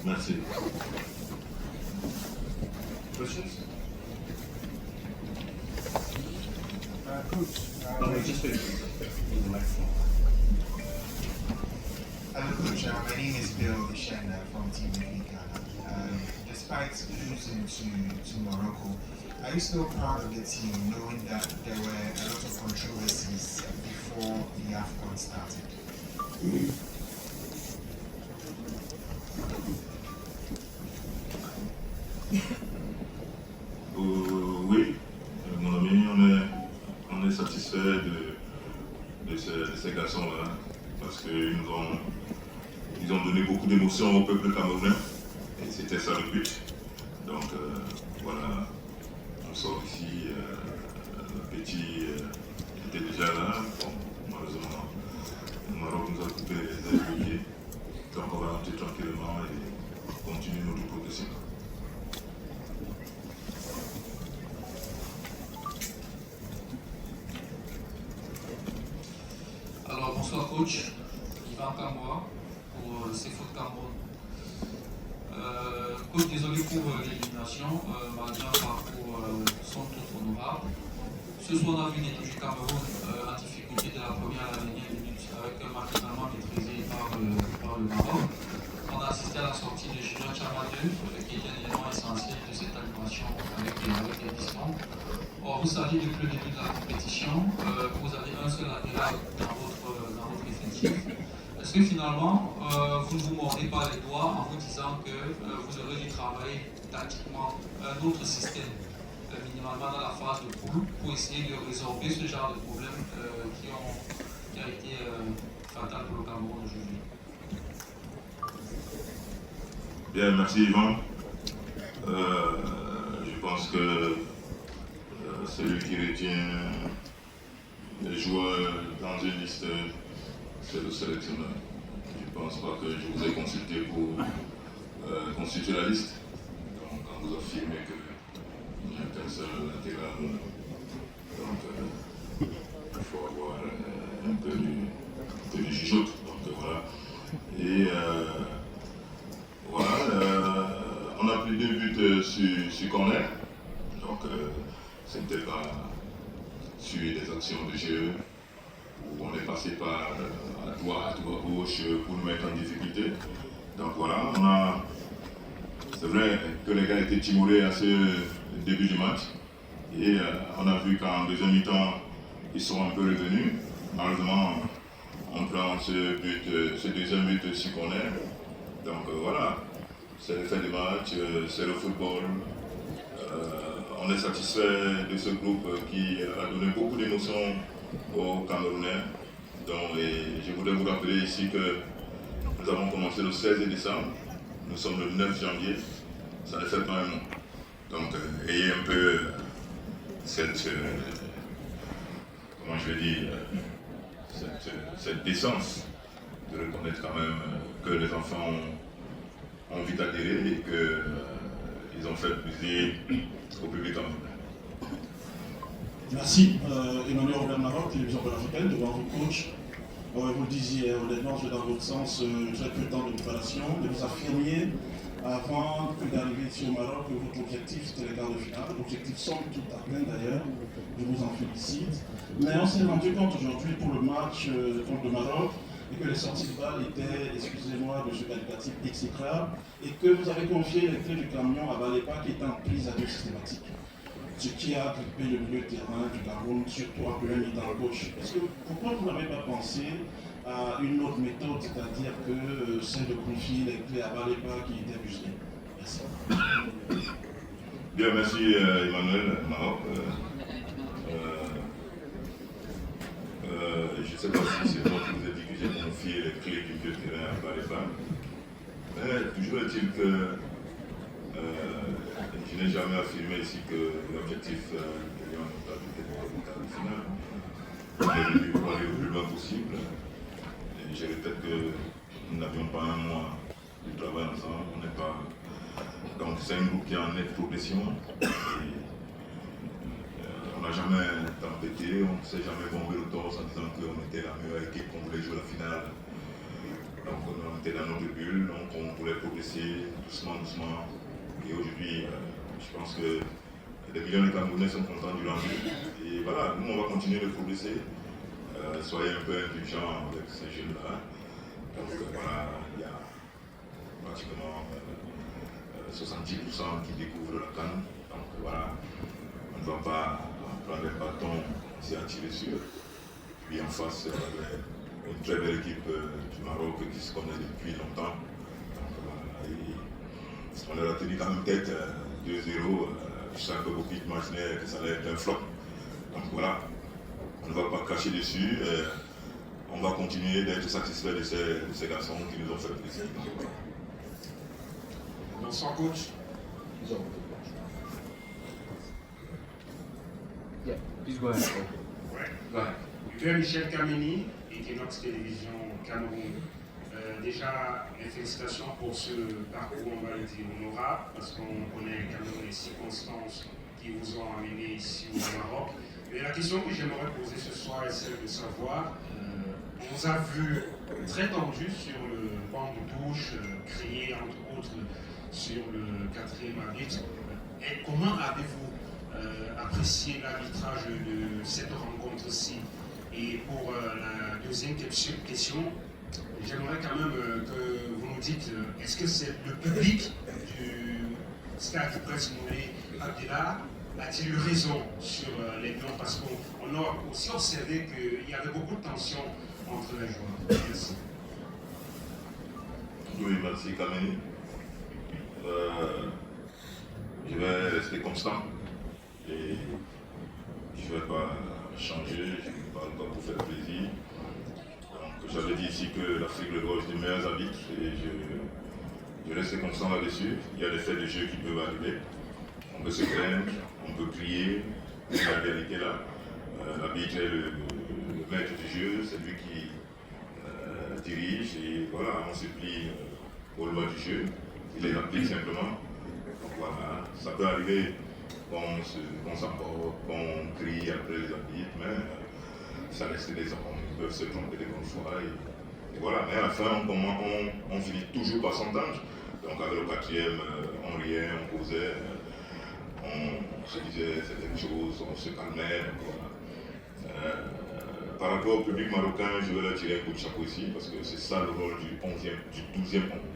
Merci. Questions? Coach. No, just wait. In the microphone. Hello, Coach. My name is Bill Ishenda from Team Ghana. Despite losing to Morocco, are you still proud of the team, knowing that there were a lot of controversies before the AFCON started? Oui, mon ami, on est satisfait de ces garçons-là parce qu'ils ont donné beaucoup d'émotions au peuple camerounais et c'était ça le but. Donc voilà, on sort ici, le petit était déjà là, bon, malheureusement le Maroc nous a coupé les pieds, donc on va rentrer tranquillement et continuer notre progression. Alors bonsoir coach, Yvan Kamwa pour CFOOT Cameroun. Coach, désolé pour l'élimination, malgré un parcours somme toute honorable. Ce soir, on a vu une équipe du Cameroun en difficulté de la première à la dernière minute avec un match totalement maîtrisé par le Maroc. On a assisté à la sortie de Julien Chamadeu, qui est un élément essentiel de cette animation avec les pistons. Or, vous savez, depuis le début de la compétition, vous avez un seul latéral dans votre effectif. Est-ce que finalement, vous ne vous mordez pas les doigts en vous disant que vous aurez dû travailler tactiquement un autre système, minimalement dans la phase de poule, pour essayer de résorber ce genre de problèmes qui a été fatal pour le Cameroun aujourd'hui? Bien, merci Yvan. Je pense que celui qui retient les joueurs dans une liste, c'est le sélectionneur. Je ne pense pas que je vous ai consulté pour constituer la liste. Donc, on vous affirmez qu'il n'y a qu'un seul latéral. Donc, il faut avoir un peu du jugeote. Donc, voilà. Et voilà, on a pris 2 buts sur corner. Donc, ce n'était pas sur des actions de jeu où on est passé par à droite ou à gauche pour nous mettre en difficulté. Donc voilà, c'est vrai que les gars étaient timorés à ce début du match. Et on a vu qu'en deuxième mi-temps, ils sont un peu revenus. Malheureusement, on prend ce deuxième but sur corner. Donc voilà, c'est le fait du match, c'est le football. On est satisfait de ce groupe qui a donné beaucoup d'émotions aux Camerounais. Donc, et je voudrais vous rappeler ici que nous avons commencé le 16 décembre, nous sommes le 9 janvier, ça ne fait pas un mois. Donc, ayez un peu cette, comment je vais dire, cette décence de reconnaître quand même que les enfants ont envie d'adhérer et qu'ils ont fait plaisir au public camerounais. Merci. Emmanuel Robert Maroc, télévision panafricaine, devant vous, coach. Vous le disiez, honnêtement, je vais dans votre sens, très peu de temps de préparation, de vous affirmiez avant d'arriver ici au Maroc que votre objectif c'était les quarts de finale, l'objectif semble tout atteint d'ailleurs, je vous en félicite. Mais on s'est rendu compte aujourd'hui pour le match contre le Maroc et que les sorties de balles étaient, excusez-moi, de ce qualificatif exécrable et que vous avez confié les clés du camion à Balepa qui était en prise à deux systématique. Ce qui a occupé le milieu de terrain du Cameroun, surtout en plein mi-temps gauche. Pourquoi vous n'avez pas pensé à une autre méthode, c'est-à-dire que celle de confier les clés à Balepa qui était muselé? Merci. Bien, merci Emmanuel Maroc. Je ne sais pas si c'est moi qui vous ai dit que j'ai confié les clés du milieu de terrain à Balepa. Mais toujours est-il que je n'ai jamais affirmé ici que l'objectif de Lyon était de quart de finale. On est venu pour aller le plus loin possible. Et je répète que nous n'avions pas un mois de travail ensemble. On n'est pas... Donc c'est un groupe qui est en nette progression. Et, on n'a jamais tempêté, on ne s'est jamais bombé le torse en disant qu'on était la meilleure équipe, qu'on voulait jouer la finale. Donc on était dans notre bulle, donc on voulait progresser doucement, doucement. Et aujourd'hui, je pense que des millions de Camerounais sont contents du rendu. Et voilà, nous, on va continuer de progresser. Soyez un peu indulgents avec ces jeunes-là. Donc voilà, il y a pratiquement 70% qui découvrent la CAN. Donc voilà, on ne va pas prendre les bâtons ici à tirer sur. Puis en face, une très belle équipe du Maroc qui se connaît depuis longtemps. Donc voilà, et on leur a tenu quand même tête 2-0. Je sais que beaucoup imaginaient que ça allait être un flop. Donc voilà, on ne va pas cracher dessus. On va continuer d'être satisfait de ces garçons qui nous ont fait plaisir. Bonsoir coach. Yeah, please go ahead. Ouais. Go ahead. Pierre-Michel Kameni, Equinox Télévision Cameroun. Déjà, mes félicitations pour ce parcours, on va le dire, honorable, parce qu'on connaît quand même les circonstances qui vous ont amené ici au Maroc. Mais la question que j'aimerais poser ce soir est celle de savoir, on vous a vu très tendu sur le banc de touche, crié entre autres sur le 4e arbitre. Et comment avez-vous apprécié l'arbitrage de cette rencontre-ci? Et pour la deuxième question, j'aimerais quand même que vous nous dites, est-ce que c'est le public du stade Prince Moulay Abdellah a-t-il eu raison sur les blancs? Parce qu'on a aussi observé qu'il y avait beaucoup de tension entre les joueurs. Merci. Oui, merci Kameni. Je vais rester constant et je ne vais pas changer, je ne parle pas pour faire plaisir. Donc j'avais dit ici que l'Afrique le droit des meilleurs arbitres et je reste constant là-dessus. Il y a des faits de jeu qui peuvent arriver. On peut se craindre, on peut crier, mais la vérité là, l'arbitre est le maître du jeu, c'est lui qui dirige et voilà, on se plie aux lois du jeu, il les applique simplement. Donc voilà, ça peut arriver qu'on s'emporte, qu'on crie après les arbitres, mais ça reste des hommes, ils peuvent se tromper des bonnes fois et voilà, mais à la fin on finit toujours par s'entendre. Donc avec le 4e, on riait, on causait, on se disait certaines choses, on se calmait. Voilà. Par rapport au public marocain, je vais leur tirer un coup de chapeau ici, parce que c'est ça le rôle du 12e homme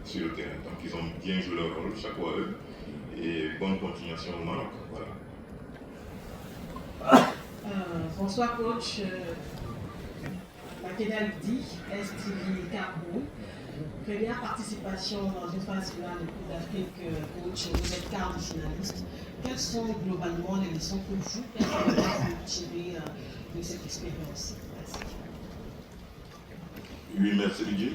sur le terrain. Donc ils ont bien joué leur rôle, chapeau à eux, et bonne continuation au Maroc. Voilà. Bonsoir coach. Makedal Di, STV Cameroun. Première participation dans une phase finale de Coupe d'Afrique, coach, vous êtes quart de finaliste. Quelles sont globalement les leçons que vous, personnellement, vous tirez de cette expérience? Merci. Oui, merci Didier.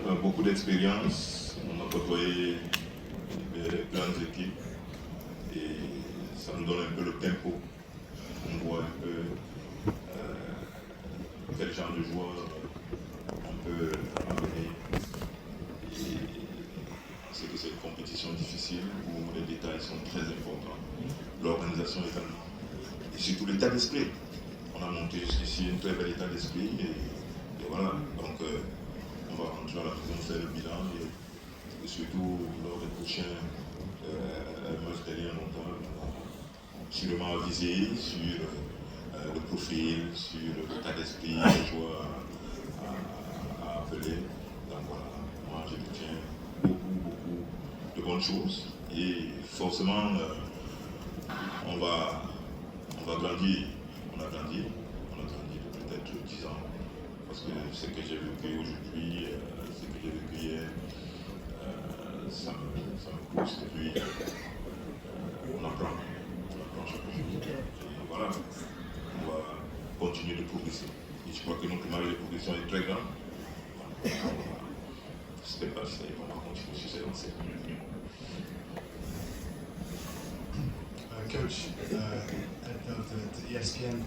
On a beaucoup d'expérience, on a côtoyé de grandes équipes et ça nous donne un peu le tempo. On voit un peu quel genre de joueur on peut amener. Et c'est que c'est une compétition difficile où les détails sont très importants. L'organisation également. Et surtout l'état d'esprit. On a monté jusqu'ici un très bel état d'esprit et voilà. Donc on va rentrer à la maison, faire le bilan et surtout lors des prochains matchs derrière longtemps, sûrement viser sur le profil, sur l'état d'esprit des joueurs à appeler. Donc voilà, moi je retiens beaucoup de bonnes choses et forcément on va grandir. On a grandi de peut-être 10 ans. Parce que ce que j'ai vécu aujourd'hui, ce que j'ai vécu hier, ça me pousse et puis on apprend chaque jour. Et voilà, on va continuer de progresser. Et je crois que notre marge de progression est très grande. Step by step, on va continuer sur cette lancée. Coach, de ESPN.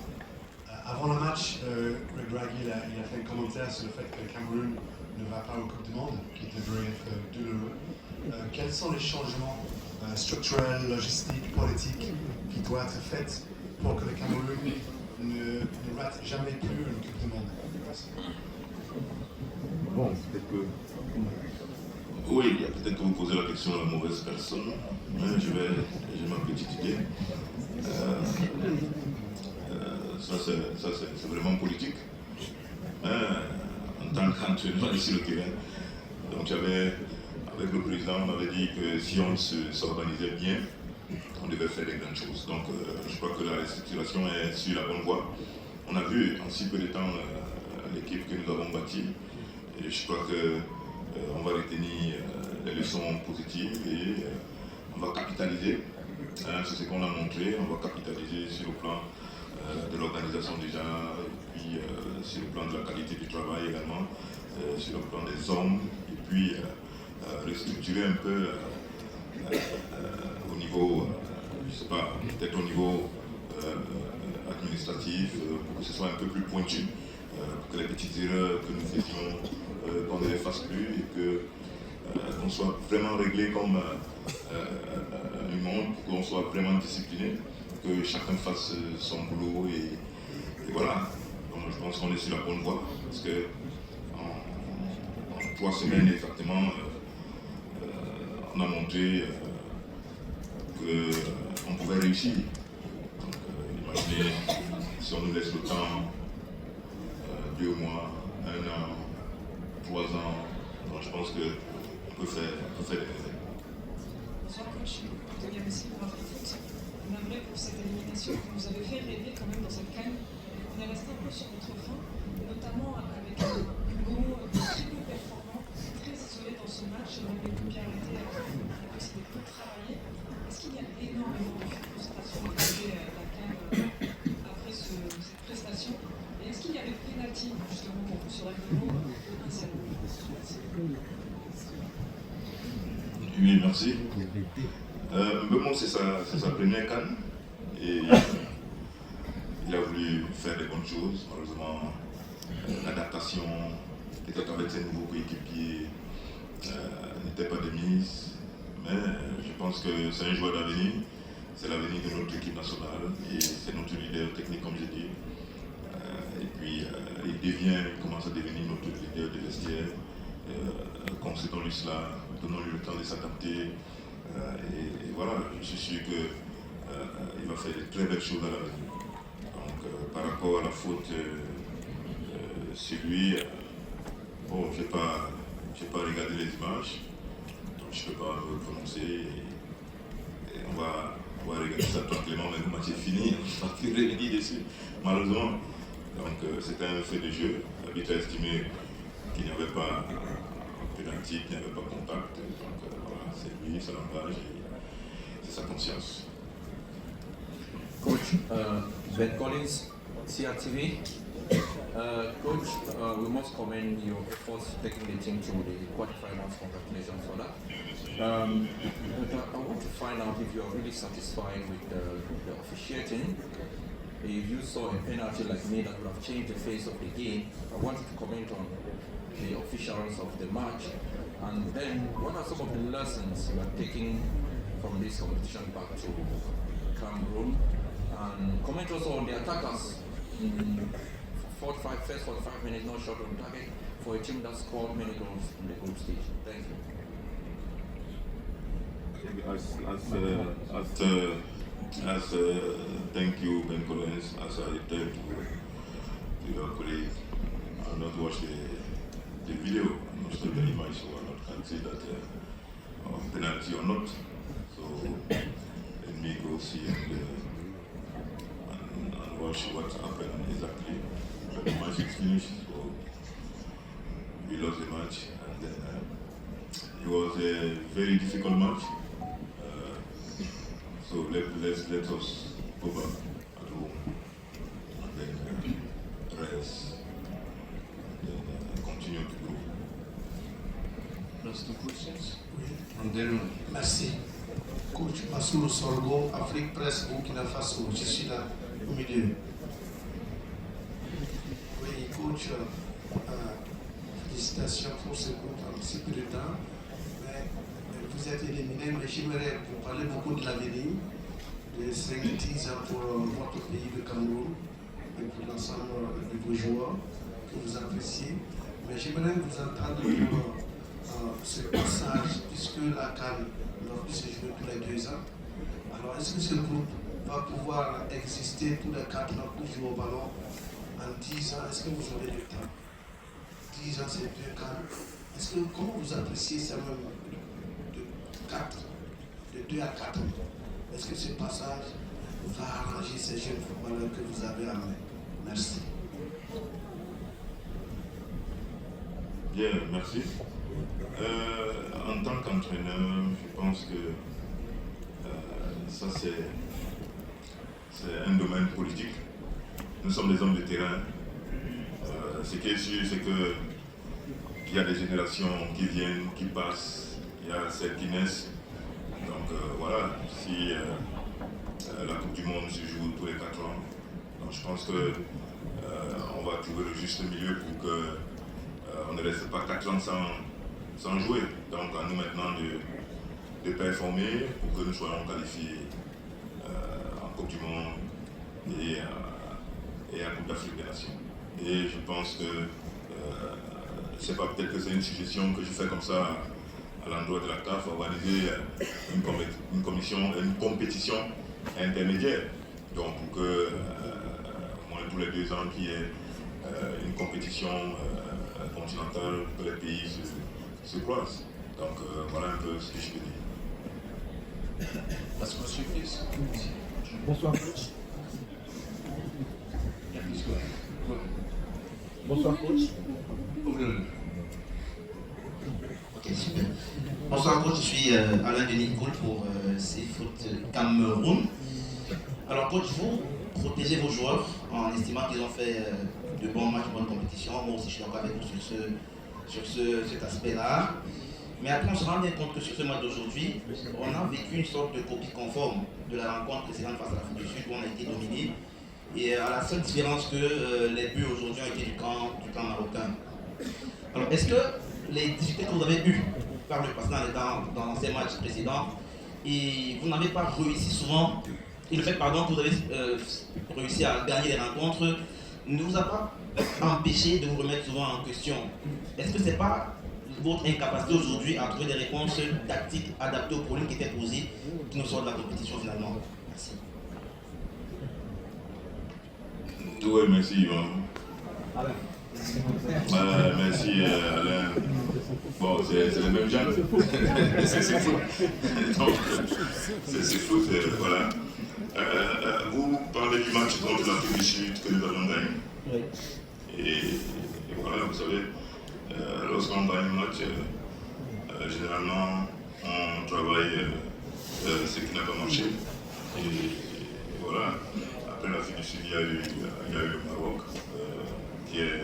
Avant le match, Greg Raggi il a fait un commentaire sur le fait que le Cameroun ne va pas au Coupe du Monde, qui devrait être douloureux. Quels sont les changements structurels, logistiques, politiques qui doivent être faits pour que le Cameroun ne rate jamais plus une Coupe du Monde? Bon, peut-être que Oui, il y a peut-être que vous posez la question à la mauvaise personne, mais j'ai ma petite idée. Ça c'est vraiment politique. En tant qu'entraîneur sur le terrain, donc avec le président, on avait dit que si on s'organisait bien, on devait faire des grandes choses. Donc je crois que la restructuration est sur la bonne voie. On a vu en si peu de temps l'équipe que nous avons bâtie et je crois qu'on va retenir les leçons positives et on va capitaliser. C'est ce qu'on a montré, on va capitaliser sur le plan de l'organisation déjà, et puis sur le plan de la qualité du travail également, sur le plan des hommes, et puis restructurer un peu au niveau, je sais pas, peut-être au niveau administratif, pour que ce soit un peu plus pointu, pour que les petites erreurs que nous faisions, qu'on ne les fasse plus, et qu'on soit vraiment réglé comme un monde, pour qu'on soit vraiment discipliné, que chacun fasse son boulot, et voilà. Donc, je pense qu'on est sur la bonne voie, parce que en 3 semaines exactement, on a montré qu'on pouvait réussir. Donc, imaginez si on nous laisse le temps, 2 mois, 1 an, 3 ans, donc je pense qu'on peut faire des merveilles. Bonsoir coach, Antonia Messi pour AfriFoot. On aimerait pour cette élimination que vous avez fait rêver quand même dans cette canne. On est resté un peu sur votre fin, notamment avec Hugo très peu performant, très isolé dans ce match, et même les coups qui arrêtés, avec aussi des coups travaillés. Est-ce qu'il y a énormément de frustration à la canne après cette prestation? Et est-ce qu'il y avait pénalty justement pour ce règlement de 1-0? Oui, merci. Mbemont, c'est sa première canne et il a voulu faire des bonnes choses. Malheureusement, l'adaptation, peut-être avec ses nouveaux coéquipiers, n'était pas de mise. Mais je pense que c'est un joueur d'avenir. C'est l'avenir de notre équipe nationale et c'est notre leader technique, comme j'ai dit. Et puis, il commence à devenir notre leader de vestiaire. Concédons-lui cela, donnons-lui le temps de s'adapter. Et voilà, je suis sûr qu'il va faire de très belles choses à l'avenir. Donc, par rapport à la faute sur lui, bon, je n'ai pas regardé les images, donc je ne peux pas me prononcer. Et on va regarder ça tranquillement, mais le match est fini, on va plus revenir dessus, malheureusement. Donc, c'était un fait de jeu. L'arbitre a estimé qu'il n'y avait pas pénalty, qu'il n'y avait pas contact. Donc voilà, c'est lui, c'est l'engage et c'est sa conscience. Coach, Ben Collins, CRTV. Coach, we must commend your efforts taking the team to the quarterfinals. Congratulations for that. But I want to find out if you are really satisfied with the officiating. If you saw a penalty like me that would have changed the face of the game, I want you to comment on the officials of the match. And then, what are some of the lessons you are taking from this competition back to Cameroon? And comment also on the attackers. First 45 minutes, no shot on target for a team that scored many goals in the group stage. Thank you. Thank you, Ben Collins. As I tell to your colleague, I have not watched the video, I'm not sure the image, so I can't say that penalty or not. So let me go see and watch what happened exactly. But the match is finished, so we lost the match, and then it was a very difficult match. So let us go back at home and then rest and then continue to grow. Last 2 questions? Oui. And then, merci. Coach Massour Sorgo, Afrique Presse, Burkina Faso. Je suis là au milieu. Oui, coach, félicitations pour ce coup en si peu de temps. Mais vous êtes éliminé, mais j'aimerais vous parler beaucoup de l'avenir, de 5 titres pour votre pays, le Cameroun, et pour l'ensemble de vos joueurs que vous appréciez. Mais j'aimerais vous entendre pour ce passage parce que la CAN ne va plus se jouer tous les 2 ans. Alors, est-ce que ce groupe va pouvoir exister tous les 4 ans pour jouer au ballon en 10 ans? Est-ce que vous aurez le temps? 10 ans, c'est 2 CAN. Comment vous appréciez ça même de 2 à 4 ans? Est-ce que ce passage va arranger ces jeunes footballeurs que vous avez en main? Merci. Bien, merci. En tant qu'entraîneur, je pense que ça c'est un domaine politique. Nous sommes des hommes de terrain. Ce qui est sûr, c'est qu'il y a des générations qui viennent, qui passent, il y a celles qui naissent. Donc voilà, si la Coupe du Monde se joue tous les 4 ans, donc je pense qu'on va trouver le juste milieu pour que on ne reste pas 4 ans sans jouer. Donc à nous maintenant de performer pour que nous soyons qualifiés en Coupe du Monde et à Coupe d'Afrique des Nations. Et je pense que c'est pas peut-être que c'est une suggestion que je fais comme ça à l'endroit de la CAF, organiser une compétition intermédiaire. Donc pour que moins tous les 2 ans qu'il y ait une compétition continentale, que les pays se croisent. Donc voilà un peu ce que je peux dire. Parce que monsieur, please. Bonsoir coach. Bonsoir coach. Ok, super. Bonsoir coach, je suis Alain Denis Gould pour CFoot Cameroun. Alors coach, vous protégez vos joueurs en estimant qu'ils ont fait de bons matchs, de bonnes compétitions. Moi aussi je suis d'accord avec vous sur cet aspect-là. Mais après on se rend bien compte que sur ce match d'aujourd'hui, on a vécu une sorte de copie conforme de la rencontre précédente face à l'Afrique du Sud où on a été dominé. Et à la seule différence que les buts aujourd'hui ont été du camp marocain. Alors est-ce que les difficultés que vous avez eues par le passé dans ces matchs précédents, et vous n'avez pas réussi souvent, et le fait que vous avez réussi à gagner les rencontres, ne vous a pas empêché de vous remettre souvent en question? Est-ce que ce n'est pas votre incapacité aujourd'hui à trouver des réponses tactiques adaptées aux problèmes qui étaient posés qui nous sortent de la compétition finalement? Merci. Oui, merci Yvan. Merci Alain. Bon, c'est le même genre. C'est faux. Donc, c'est faux, voilà. Vous parlez du match contre l'Afrique du Sud que nous avons gagné. Oui. Et voilà, vous savez, lorsqu'on gagne un match, généralement, on travaille ce qui n'a pas marché. Et voilà, après l'Afrique du Sud, il y a eu le Maroc, qui est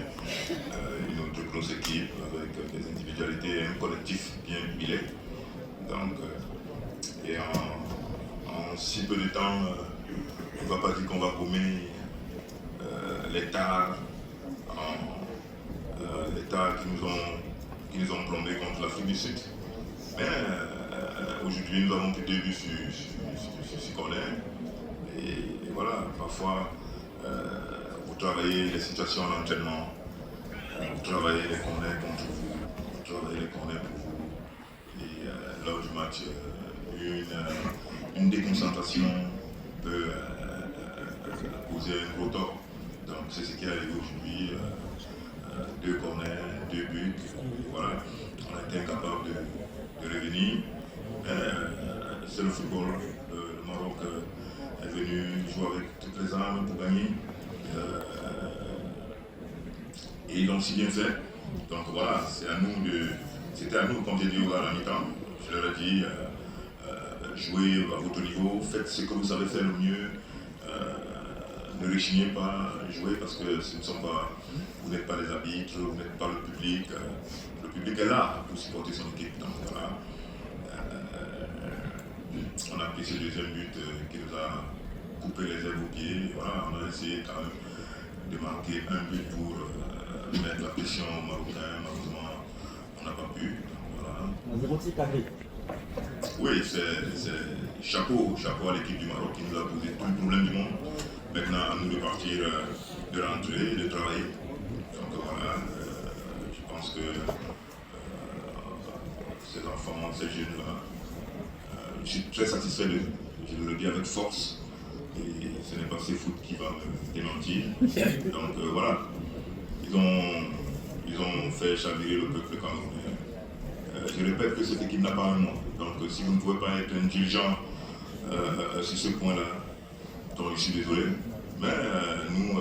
une autre grosse équipe avec des individualités et un collectif bien huilé. Donc, et en si peu de temps, on ne va pas dire qu'on va gommer les tares qui nous ont plombés contre l'Afrique du Sud. Mais aujourd'hui, nous avons pris 2 buts sur corner. Et voilà, parfois, vous travaillez les situations en entraînement, vous travaillez les corners contre vous, vous travaillez les corners pour vous. Et lors du match, une déconcentration peut causer un gros tort. Donc c'est ce qui est arrivé aujourd'hui. 2 corners, 2 buts, voilà. On a été incapable de revenir. C'est le football. Le Maroc est venu jouer avec toutes les armes pour gagner. Et ils l'ont si bien fait. Donc voilà, c'était à nous, comme j'ai dit à la mi-temps, je leur ai dit, jouez à votre niveau, faites ce que vous savez faire le mieux. Ne rechignez pas, jouez parce que vous n'êtes pas les arbitres, vous n'êtes pas le public. Le public est là pour supporter son équipe. Donc voilà. On a pris ce 2e but qui nous a coupé les ailes aux pieds. Voilà, on a essayé quand même de marquer un but pour mettre la pression aux Marocains. Malheureusement, on n'a pas pu. Donc, voilà. 0 tir cadré. Oui, c'est chapeau à l'équipe du Maroc qui nous a posé tout le problème du monde. Maintenant, à nous de partir, de rentrer, de travailler. Donc voilà, je pense que ces enfants, ces jeunes-là. Je suis très satisfait d'eux, je le dis avec force. Et ce n'est pas CFOOT qui va me démentir. Donc voilà, ils ont fait chavirer le peuple camerounais. Je répète que cette équipe n'a pas un mois. Donc si vous ne pouvez pas être indulgent sur ce point-là, donc je suis désolé. Mais nous,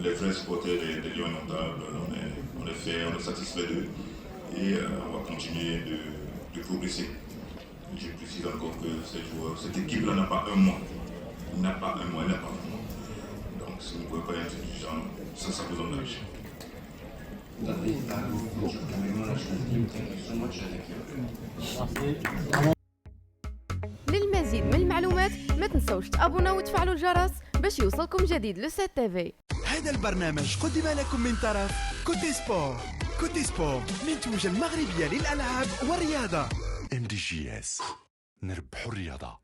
les vrais supporters des Lions Indomptables, on est fiers, on est satisfaits d'eux. Et on va continuer de progresser. Je précise encore que cette équipe-là n'a pas un mois. Il n'a pas un mois, il n'a pas un mois. Donc si vous ne pouvez pas être indulgent, ça vous engage. للمزيد من المعلومات ما تنسوش تابوناو وتفعلوا الجرس باش يوصلكم جديد لو سي تي في. هذا البرنامج قدم لكم من طرف كوتي سبور. كوتي سبور منتوجة المغربية للألعاب والرياضة. MDGS نربحوا الرياضة.